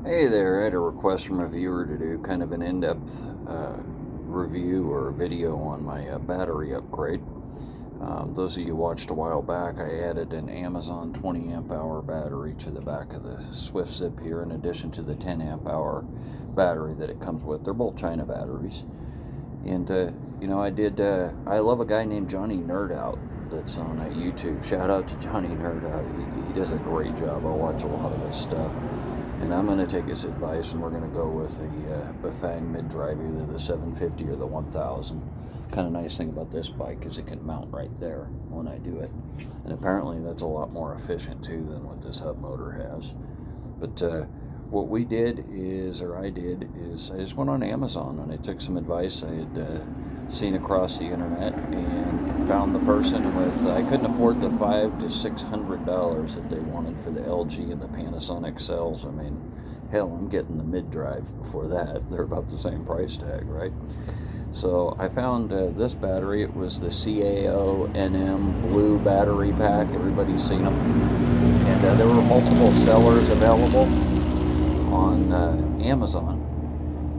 Hey there, I had a request from a viewer to do kind of an in-depth review or video on my battery upgrade. Those of you who watched a while back, I added an Amazon 20 amp hour battery to the back of the Swft Zip here, in addition to the 10 amp hour battery that it comes with. They're both China batteries. And, I love a guy named Johnny Nerdout that's on YouTube. Shout out to Johnny Nerdout. He does a great job. I watch a lot of his stuff. And I'm going to take his advice, and we're going to go with the Bafang mid-drive, either the 750 or the 1000. Kind of nice thing about this bike is it can mount right there when I do it. And apparently that's a lot more efficient too than what this hub motor has. But what we did is, or I did, is I just went on Amazon and I took some advice I had seen across the internet and found the person with, I couldn't afford the $500 to $600 that they wanted for the LG and the Panasonic cells. I mean, hell, I'm getting the mid-drive for that. They're about the same price tag, right? So I found this battery. It was the CAO NM blue battery pack. Everybody's seen them. And there were multiple sellers available on Amazon.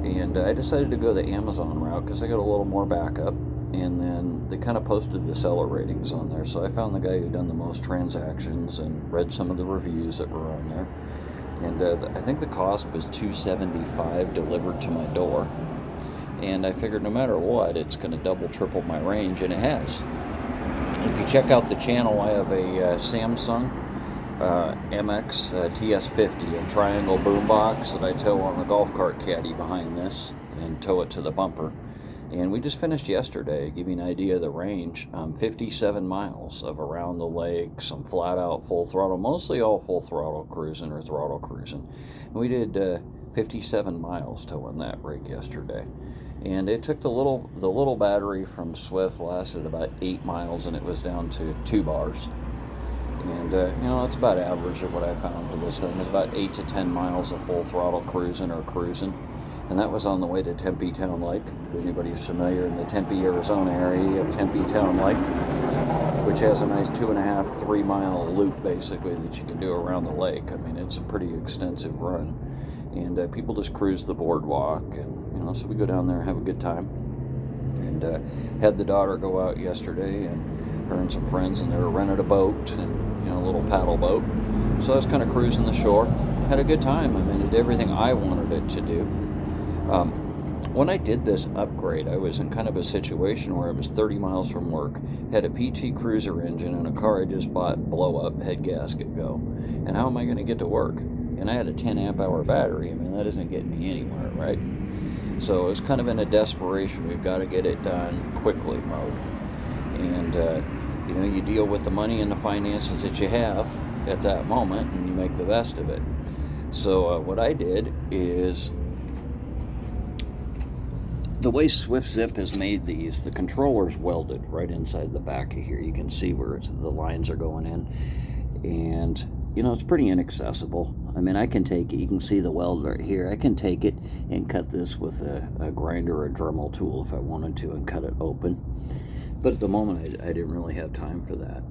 And I decided to go the Amazon route because I got a little more backup. And then they kind of posted the seller ratings on there. So I found the guy who'd done the most transactions and read some of the reviews that were on there. And I think the cost was $275 delivered to my door. And I figured no matter what, it's going to double, triple my range, and it has. If you check out the channel, I have a Samsung MX TS50, a triangle boombox that I tow on the golf cart caddy behind this and tow it to the bumper. And we just finished yesterday, give you an idea of the range, 57 miles of around the lake, some flat out full throttle, mostly all full throttle cruising or throttle cruising. And we did 57 miles towing that rig yesterday. And it took the little battery from Swft, lasted about 8 miles, and it was down to 2 bars. And that's about average of what I found for this thing. It's about 8 to 10 miles of full throttle cruising. And that was on the way to Tempe Town Lake. If anybody's familiar in the Tempe, Arizona area of Tempe Town Lake, which has a nice 2.5, 3 mile loop basically that you can do around the lake. I mean, it's a pretty extensive run. And people just cruise the boardwalk, and so we go down there and have a good time. And had the daughter go out yesterday, and her and some friends, and they were rented a boat, and a little paddle boat. So I was kind of cruising the shore, had a good time. I mean, it did everything I wanted it to do. When I did this upgrade, I was in kind of a situation where I was 30 miles from work, had a PT Cruiser engine, and a car I just bought blow up, head gasket go. And how am I going to get to work? And I had a 10 amp hour battery. I mean, that isn't getting me anywhere, right? So it was kind of in a desperation, we've got to get it done quickly mode. And, you deal with the money and the finances that you have at that moment, and you make the best of it. So what I did is, the way Swft Zip has made these, the controller's welded right inside the back of here. You can see where the lines are going in. And it's pretty inaccessible. I mean, I can take it. You can see the weld right here. I can take it and cut this with a grinder or a Dremel tool if I wanted to and cut it open. But at the moment, I didn't really have time for that.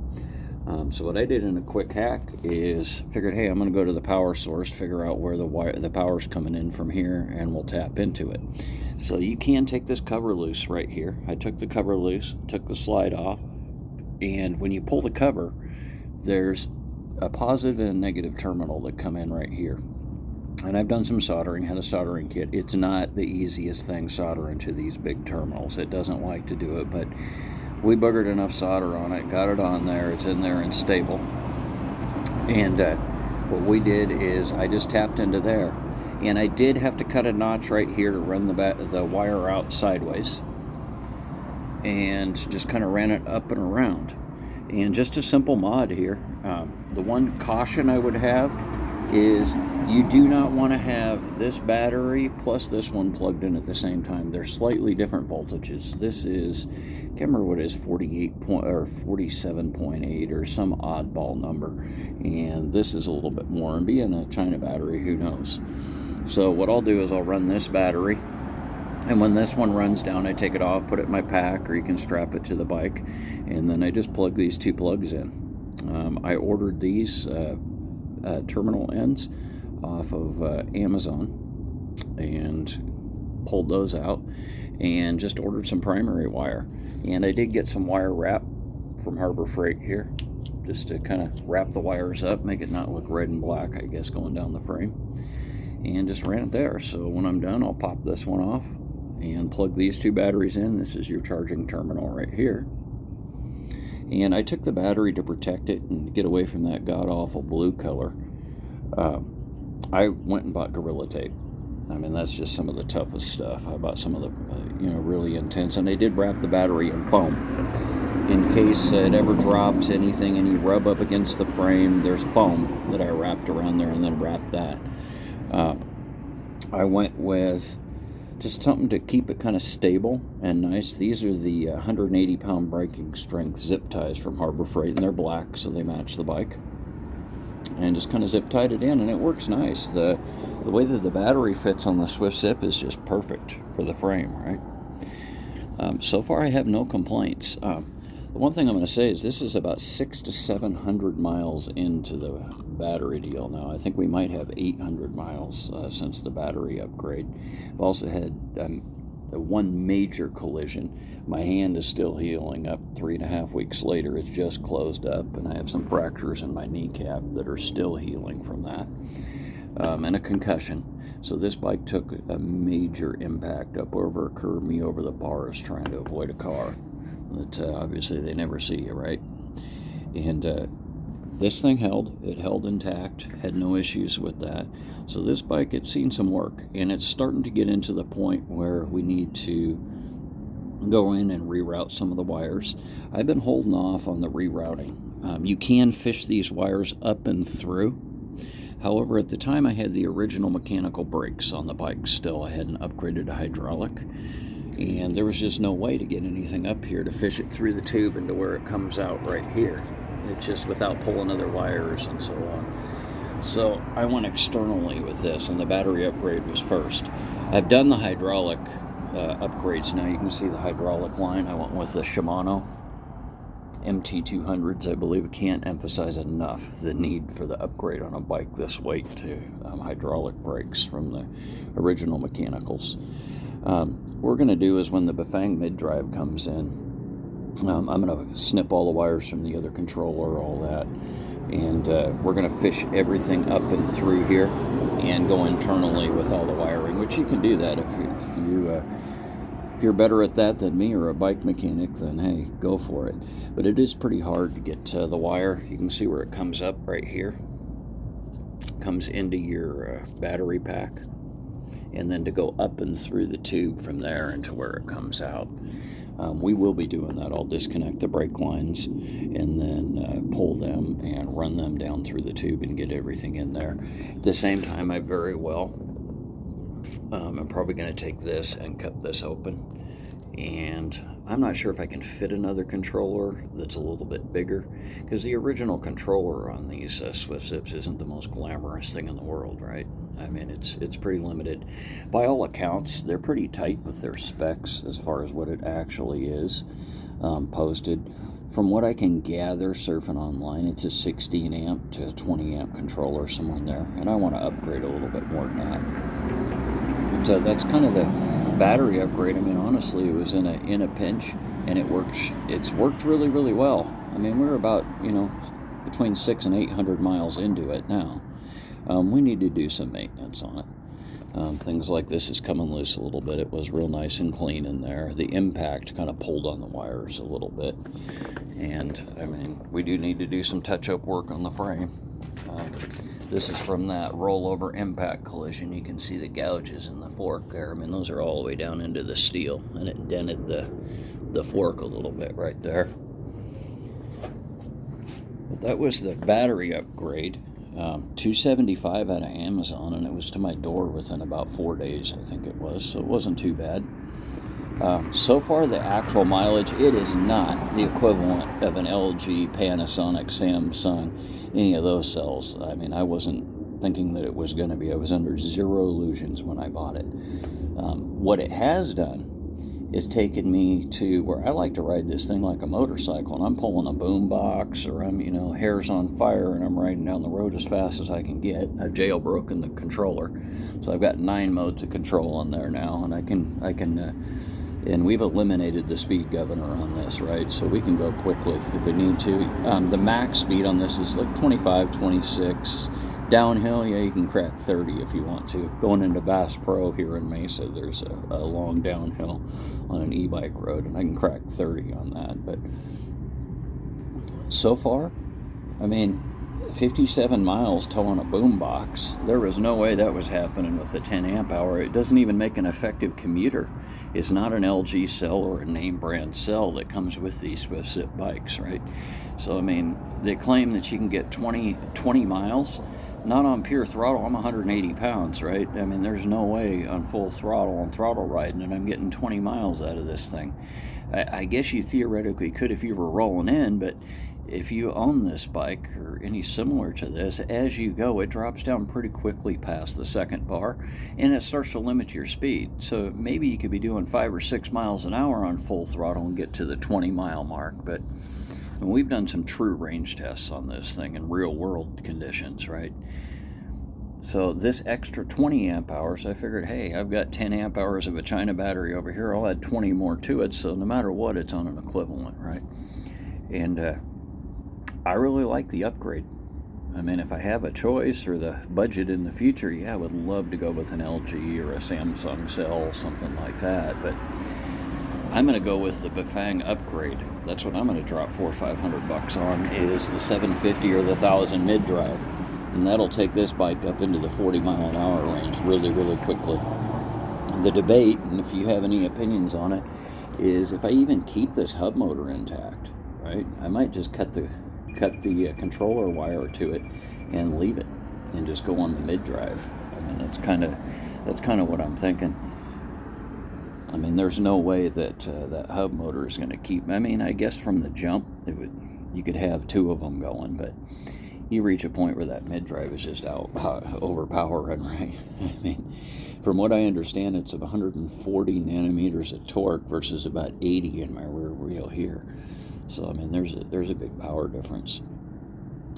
So what I did in a quick hack is figured, hey, I'm going to go to the power source, figure out where the power's coming in from here, and we'll tap into it. So you can take this cover loose right here. I took the cover loose, took the slide off, and when you pull the cover, there's a positive and a negative terminal that come in right here. And I've done some soldering, had a soldering kit. It's not the easiest thing soldering to these big terminals. It doesn't like to do it, but we boogered enough solder on it, got it on there, it's in there and stable. And what we did is I just tapped into there. And I did have to cut a notch right here to run the wire out sideways. And just kind of ran it up and around. And just a simple mod here. The one caution I would have is you do not want to have this battery plus this one plugged in at the same time. They're slightly different voltages. This is, I can't remember what it is, 47.8 or some oddball number. And this is a little bit more. And being a China battery, who knows? So what I'll do is I'll run this battery. And when this one runs down, I take it off, put it in my pack, or you can strap it to the bike. And then I just plug these 2 plugs in. I ordered these terminal ends off of Amazon and pulled those out and just ordered some primary wire. And I did get some wire wrap from Harbor Freight here, just to kind of wrap the wires up, make it not look red and black, I guess, going down the frame. And just ran it there. So when I'm done, I'll pop this one off and plug these two batteries in. This is your charging terminal right here. And I took the battery to protect it and get away from that god-awful blue color. I went and bought Gorilla Tape. I mean, that's just some of the toughest stuff. I bought some of the, really intense. And they did wrap the battery in foam. In case it ever drops anything and you rub up against the frame, there's foam that I wrapped around there and then wrapped that. I went with just something to keep it kind of stable and nice. These are the 180-pound braking strength zip ties from Harbor Freight, and they're black, so they match the bike. And just kind of zip tied it in, and it works nice. The way that the battery fits on the Swft Zip is just perfect for the frame, right? So far, I have no complaints. The one thing I'm going to say is this is about 600 to 700 miles into the battery deal now. I think we might have 800 miles since the battery upgrade. I've also had one major collision. My hand is still healing up 3.5 weeks later. It's just closed up, and I have some fractures in my kneecap that are still healing from that, and a concussion. So this bike took a major impact up over a curb, me over the bars trying to avoid a car. But obviously they never see you, right? And this thing held. It held intact. Had no issues with that. So this bike, it's seen some work, and it's starting to get into the point where we need to go in and reroute some of the wires. I've been holding off on the rerouting. You can fish these wires up and through. However, at the time I had the original mechanical brakes on the bike still. I hadn't upgraded to hydraulic. And there was just no way to get anything up here to fish it through the tube into where it comes out right here. It's just without pulling other wires and so on. So I went externally with this, and the battery upgrade was first. I've done the hydraulic upgrades now. You can see the hydraulic line. I went with the Shimano MT200s, I believe. I can't emphasize enough the need for the upgrade on a bike this weight to hydraulic brakes from the original mechanicals. What we're going to do is when the Bafang mid-drive comes in, I'm going to snip all the wires from the other controller, all that, and we're going to fish everything up and through here and go internally with all the wiring, which you can do that if you're better at that than me or a bike mechanic, then hey, go for it. But it is pretty hard to get the wire. You can see where it comes up right here. Comes into your battery pack. And then to go up and through the tube from there into where it comes out. We will be doing that. I'll disconnect the brake lines and then pull them and run them down through the tube and get everything in there. At the same time, I'm probably going to take this and cut this open. And I'm not sure if I can fit another controller that's a little bit bigger, because the original controller on these Swft Zips isn't the most glamorous thing in the world, right? I mean, it's pretty limited. By all accounts, they're pretty tight with their specs as far as what it actually is posted. From what I can gather surfing online, it's a 16 amp to 20 amp controller, somewhere in there, and I want to upgrade a little bit more than that. So that's kind of the battery upgrade. I mean, honestly, it was in a pinch, and it's worked really, really well. I mean, we're about, between 600 and 800 miles into it now. We need to do some maintenance on it. Things like this is coming loose a little bit. It was real nice and clean in there. The impact kind of pulled on the wires a little bit. And, I mean, we do need to do some touch-up work on the frame. This is from that rollover impact collision. You can see the gouges in the fork there. I mean, those are all the way down into the steel, and it dented the fork a little bit right there. But that was the battery upgrade. $275 out of Amazon, and it was to my door within about 4 days, I think it was, so it wasn't too bad. So far, the actual mileage, it is not the equivalent of an LG, Panasonic, Samsung, any of those cells. I mean, I wasn't thinking that it was going to be. I was under zero illusions when I bought it. What it has done is taking me to where I like to ride this thing like a motorcycle, and I'm pulling a boom box, or I'm, hair's on fire, and I'm riding down the road as fast as I can get. I've jailbroken the controller, so I've got 9 modes of control on there now, and I can and we've eliminated the speed governor on this, right? So we can go quickly if we need to. The max speed on this is like 25, 26. Downhill, yeah, you can crack 30 if you want to. Going into Bass Pro here in Mesa, there's a long downhill on an e-bike road, and I can crack 30 on that. But so far, 57 miles towing a boombox. There was no way that was happening with the 10 amp hour. It doesn't even make an effective commuter. It's not an LG cell or a name brand cell that comes with these Swft Zip bikes, right? So, they claim that you can get 20 miles. Not on pure throttle. I'm 180 pounds, right? There's no way on full throttle on throttle riding, and I'm getting 20 miles out of this thing. I guess you theoretically could if you were rolling in, but if you own this bike or any similar to this, as you go, it drops down pretty quickly past the second bar, and it starts to limit your speed. So maybe you could be doing 5 or 6 miles an hour on full throttle and get to the 20-mile mark, but we've done some true range tests on this thing in real world conditions, right? So this extra 20 amp hours, I figured, hey, I've got 10 amp hours of a China battery over here. I'll add 20 more to it. So no matter what, it's on an equivalent, right? And I really like the upgrade. If I have a choice or the budget in the future, yeah, I would love to go with an LG or a Samsung cell, something like that. But I'm going to go with the Bafang upgrade. That's what I'm going to drop $400 or $500 on, is the 750 or the 1000 mid-drive. And that'll take this bike up into the 40-mile-an-hour range really, really quickly. The debate, and if you have any opinions on it, is if I even keep this hub motor intact, right? I might just cut the controller wire to it and leave it and just go on the mid-drive. That's kind of what I'm thinking. There's no way that that hub motor is going to keep. I guess from the jump, you could have 2 of them going, but you reach a point where that mid-drive is just overpowering, right? From what I understand, it's of 140 nanometers of torque versus about 80 in my rear wheel here. So, there's a big power difference.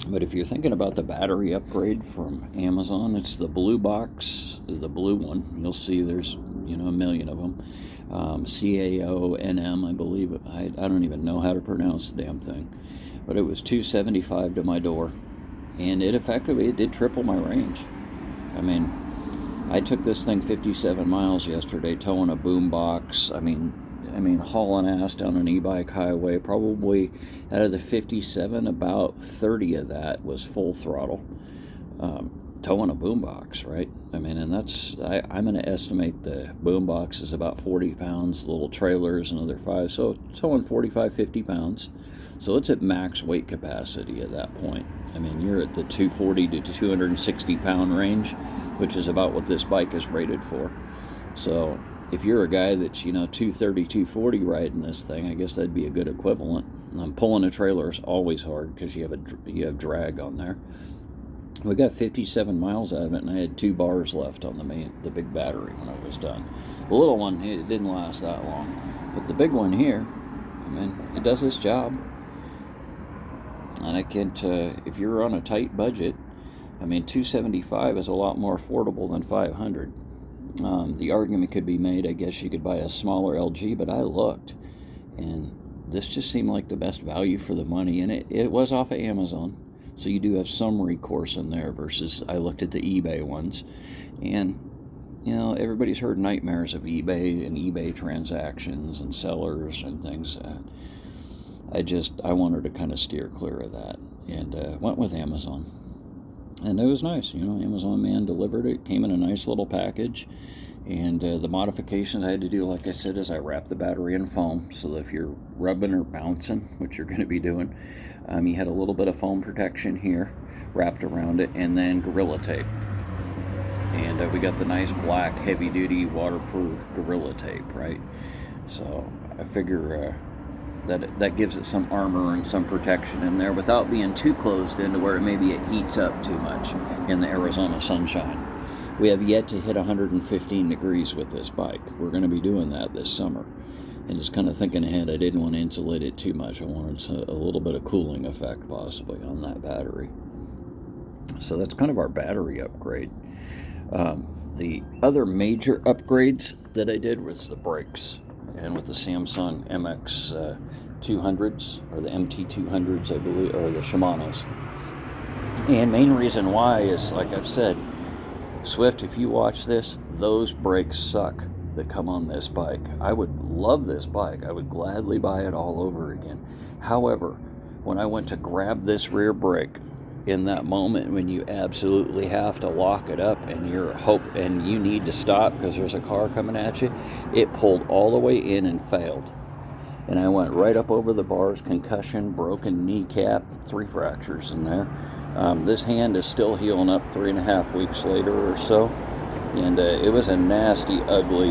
But if you're thinking about the battery upgrade from Amazon, it's the blue box, the blue one. You'll see there's, a million of them. CAONM, I believe. I don't even know how to pronounce the damn thing. But it was $275 to my door. And it did triple my range. I took this thing 57 miles yesterday, towing a boom box. Hauling ass down an e-bike highway. Probably out of the 57, about 30 of that was full throttle, towing a boombox, right? And that's, I'm going to estimate the boombox is about 40 pounds, little trailers another 5, so towing 45, 50 pounds. So it's at max weight capacity at that point. You're at the 240 to 260 pound range, which is about what this bike is rated for. So if you're a guy that's, 230, 240 riding this thing, I guess that'd be a good equivalent. Pulling a trailer is always hard because you have drag on there. We got 57 miles out of it, and I had 2 bars left on the big battery when I was done. The little one, it didn't last that long, but the big one here, it does its job. And I can't, if you're on a tight budget, $275 is a lot more affordable than $500. The argument could be made, I guess you could buy a smaller LG, but I looked, and this just seemed like the best value for the money, and it was off of Amazon, so you do have some recourse in there versus I looked at the eBay ones, and everybody's heard nightmares of eBay and eBay transactions and sellers and things. I wanted to kind of steer clear of that, and went with Amazon. And it was nice, Amazon man delivered it, came in a nice little package, and the modifications I had to do, like I said, is I wrapped the battery in foam, so that if you're rubbing or bouncing, which you're going to be doing, you had a little bit of foam protection here wrapped around it, and then Gorilla Tape. And we got the nice black, heavy-duty, waterproof Gorilla Tape, right? So I figure that gives it some armor and some protection in there without being too closed in to where maybe it heats up too much in the Arizona sunshine. We have yet to hit 115 degrees with this bike. We're going to be doing that this summer. And just kind of thinking ahead, I didn't want to insulate it too much. I wanted a little bit of cooling effect possibly on that battery. So that's kind of our battery upgrade. The other major upgrades that I did was the brakes. And with the Samsung MX 200s, or the MT200s, I believe, or the Shimano's. And main reason why is, like I've said, Swift, if you watch this, those brakes suck that come on this bike. I would love this bike. I would gladly buy it all over again. However, when I went to grab this rear brake, in that moment when you absolutely have to lock it up and you need to stop because there's a car coming at you, it pulled all the way in and failed. And I went right up over the bars, concussion, broken kneecap, 3 fractures in there. This hand is still healing up 3.5 weeks later or so. And it was a nasty, ugly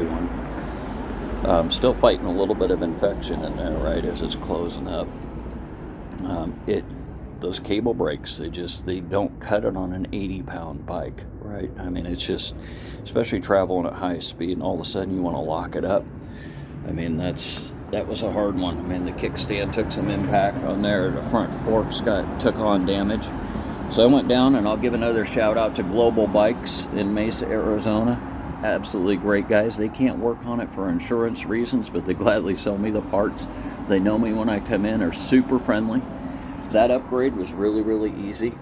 one. Still fighting a little bit of infection in there, right, as it's closing up. Those cable brakes, they don't cut it on an 80-pound bike, right? I mean, it's just, especially traveling at high speed, and all of a sudden you want to lock it up. I mean, that was a hard one. I mean, the kickstand took some impact on there. The front forks took on damage. So I went down, and I'll give another shout out to Global Bikes in Mesa, Arizona. Absolutely great guys. They can't work on it for insurance reasons, but they gladly sell me the parts. They know me when I come in, are super friendly. That upgrade was really, really easy.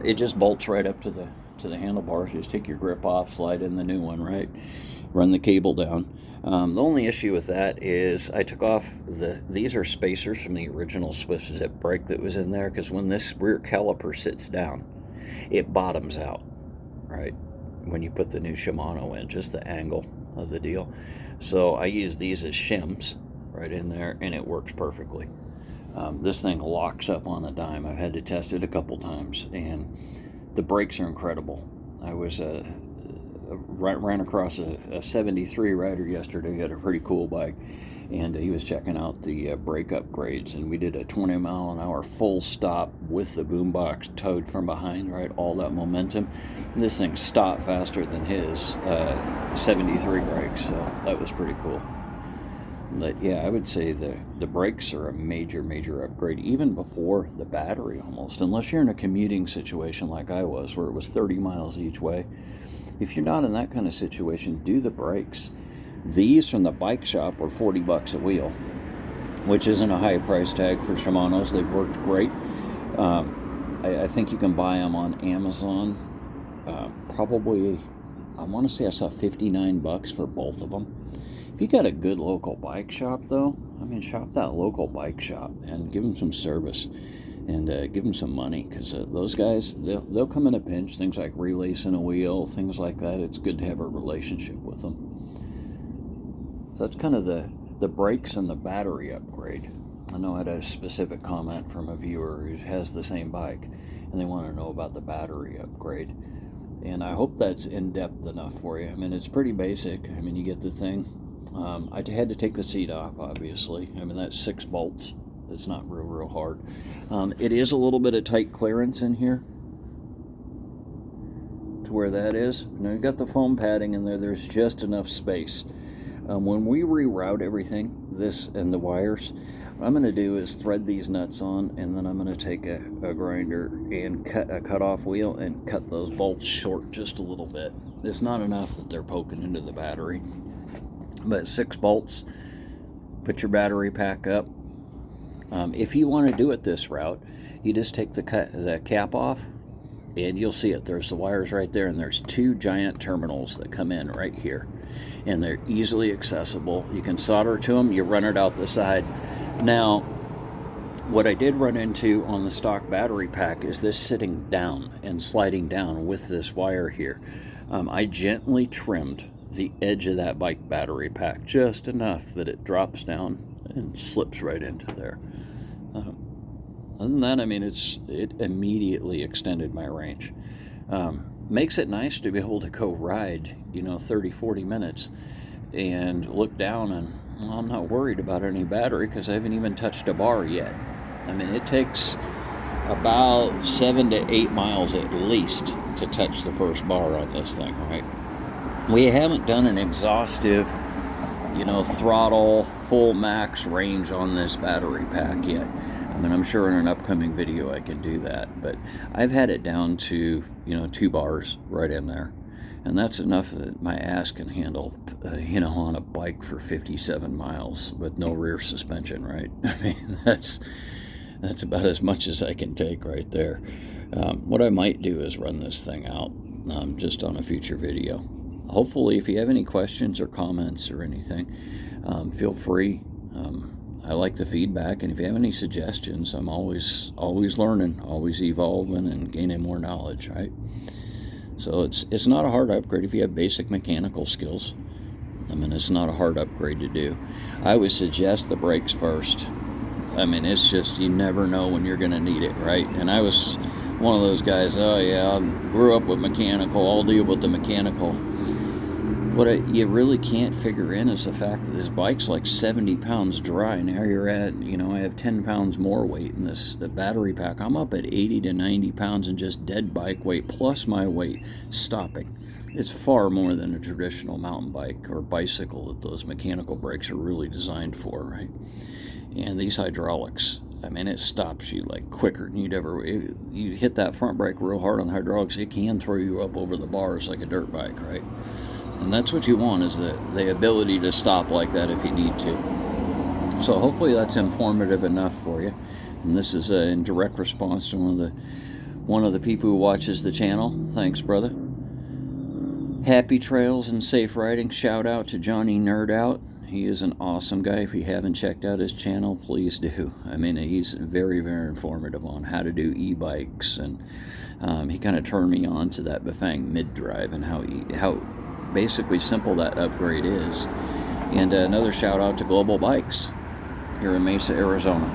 It just bolts right up to the handlebars. You just take your grip off, slide in the new one, right? Run the cable down. The only issue with that is I took off these are spacers from the original Swft Zip brake that was in there, because when this rear caliper sits down, it bottoms out, right? When you put the new Shimano in, just the angle of the deal. So I use these as shims right in there, and it works perfectly. This thing locks up on a dime. I've had to test it a couple times, and the brakes are incredible. I was ran across a 73 rider yesterday. He had a pretty cool bike, and he was checking out the brake upgrades, and we did a 20-mile-an-hour full stop with the boombox towed from behind, right? All that momentum. And this thing stopped faster than his 73 brakes, so that was pretty cool. But yeah, I would say the brakes are a major upgrade, even before the battery almost, unless you're in a commuting situation like I was, where it was 30 miles each way. If you're not in that kind of situation, do the brakes. These from the bike shop were $40 a wheel, which isn't a high price tag for Shimano's. They've worked great. I think you can buy them on Amazon. Probably, I want to say I saw $59 for both of them. If you got a good local bike shop, though, I mean, shop that local bike shop and give them some service and give them some money, because those guys, they'll come in a pinch. Things like relacing a wheel, things like that. It's good to have a relationship with them. So that's kind of the brakes and the battery upgrade. I know I had a specific comment from a viewer who has the same bike, and they want to know about the battery upgrade. And I hope that's in-depth enough for you. I mean, it's pretty basic. I mean, you get the thing. I had to take the seat off, obviously. I mean, that's 6 bolts. It's not real hard. It is a little bit of tight clearance in here to where that is. Now, you've got the foam padding in there. There's just enough space. When we reroute everything, this and the wires, what I'm going to do is thread these nuts on, and then I'm going to take a grinder and cut a cut-off wheel and cut those bolts short just a little bit. It's not enough that they're poking into the battery. But 6 bolts, put your battery pack up. If you want to do it this route, you just take the cap off, and you'll see it. There's the wires right there, and there's 2 giant terminals that come in right here, and they're easily accessible. You can solder to them. You run it out the side. Now, what I did run into on the stock battery pack is this sitting down and sliding down with this wire here. I gently trimmed the edge of that bike battery pack just enough that it drops down and slips right into there. Other than that, I mean, it immediately extended my range. Makes it nice to be able to go ride, 30-40 minutes and look down, and I'm not worried about any battery because I haven't even touched a bar yet. I mean, it takes about 7 to 8 miles at least to touch the first bar on this thing, right? We haven't done an exhaustive, throttle full max range on this battery pack yet. I mean, I'm sure in an upcoming video I can do that, but I've had it down to 2 bars right in there, and that's enough that my ass can handle on a bike for 57 miles with no rear suspension, right? I mean, that's about as much as I can take right there. What I might do is run this thing out just on a future video. Hopefully, if you have any questions or comments or anything, feel free. I like the feedback, and if you have any suggestions, I'm always learning, always evolving, and gaining more knowledge, right? So it's not a hard upgrade if you have basic mechanical skills. I mean, it's not a hard upgrade to do. I would suggest the brakes first. I mean, it's just, you never know when you're going to need it, right? And I was one of those guys, oh yeah, I grew up with mechanical, I'll deal with the mechanical. What you really can't figure in is the fact that this bike's like 70 pounds dry. Now you're at, I have 10 pounds more weight in this battery pack. I'm up at 80 to 90 pounds in just dead bike weight, plus my weight stopping. It's far more than a traditional mountain bike or bicycle that those mechanical brakes are really designed for, right? And these hydraulics, I mean, it stops you like quicker than you'd ever. You hit that front brake real hard on the hydraulics, it can throw you up over the bars like a dirt bike, right? And that's what you want, is the ability to stop like that if you need to. So hopefully that's informative enough for you. And this is in direct response to one of the people who watches the channel. Thanks, brother. Happy trails and safe riding. Shout out to Johnny Nerd Out. He is an awesome guy. If you haven't checked out his channel, please do. I mean, he's very, very informative on how to do e-bikes, and he kind of turned me on to that Bafang mid-drive and how basically simple that upgrade is. And another shout out to Global Bikes here in Mesa, Arizona.